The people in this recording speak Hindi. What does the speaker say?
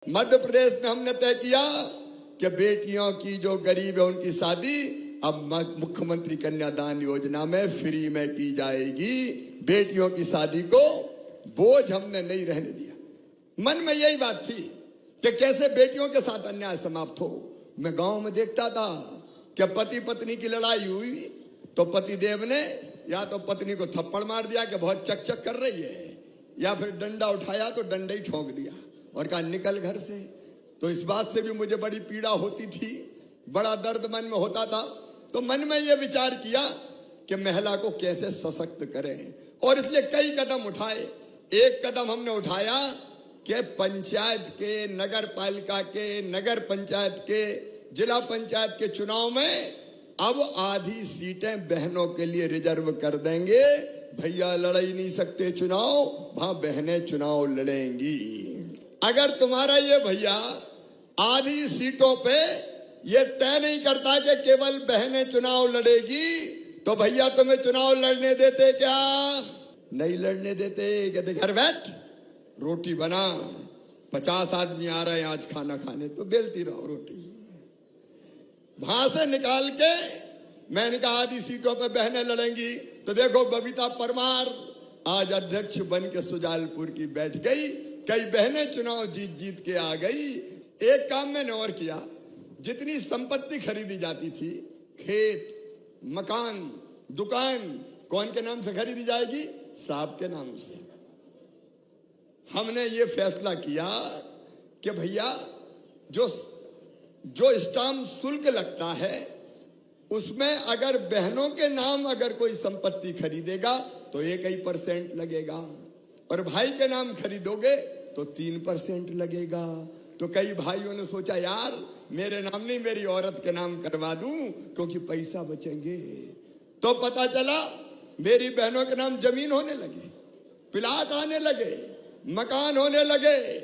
मध्य प्रदेश में हमने तय किया कि बेटियों की जो गरीब है उनकी शादी अब मुख्यमंत्री कन्यादान योजना में फ्री में की जाएगी। बेटियों की शादी को बोझ हमने नहीं रहने दिया। मन में यही बात थी कि कैसे बेटियों के साथ अन्याय समाप्त हो। मैं गांव में देखता था कि पति पत्नी की लड़ाई हुई तो पति देव ने या तो पत्नी को थप्पड़ मार दिया कि बहुत चक कर रही है, या फिर डंडा उठाया तो डंडा ही ठोक दिया और कहा निकल घर से। तो इस बात से भी मुझे बड़ी पीड़ा होती थी, बड़ा दर्द मन में होता था। तो मन में यह विचार किया कि महिला को कैसे सशक्त करें, और इसलिए कई कदम उठाए। एक कदम हमने उठाया कि पंचायत के, नगर पालिका के, नगर पंचायत के, जिला पंचायत के चुनाव में अब आधी सीटें बहनों के लिए रिजर्व कर देंगे। भैया लड़ ही नहीं सकते चुनाव, वहां बहनें चुनाव लड़ेंगी। अगर तुम्हारा ये भैया आधी सीटों पे ये तय नहीं करता कि केवल बहनें चुनाव लड़ेगी, तो भैया तुम्हें चुनाव लड़ने देते क्या? नहीं लड़ने देते। कहते घर बैठ, रोटी बना, 50 आदमी आ रहे हैं आज खाना खाने, तो बेलती रहो रोटी। वहां से निकाल के मैंने कहा आधी सीटों पे बहनें लड़ेंगी। तो देखो बबीता परमार आज अध्यक्ष बन के सुजालपुर की बैठ गई। कई बहनें चुनाव जीत जीत के आ गई। एक काम मैंने और किया, जितनी संपत्ति खरीदी जाती थी, खेत, मकान, दुकान, कौन के नाम से खरीदी जाएगी? साहब के नाम से। हमने ये फैसला किया कि भैया जो स्टाम्प शुल्क लगता है उसमें अगर बहनों के नाम अगर कोई संपत्ति खरीदेगा तो 1% लगेगा, और भाई के नाम खरीदोगे तो 3% लगेगा। तो कई भाइयों ने सोचा यार मेरे नाम नहीं, मेरी औरत के नाम करवा दूं क्योंकि पैसा बचेंगे। तो पता चला मेरी बहनों के नाम जमीन होने लगे, प्लाट आने लगे, मकान होने लगे।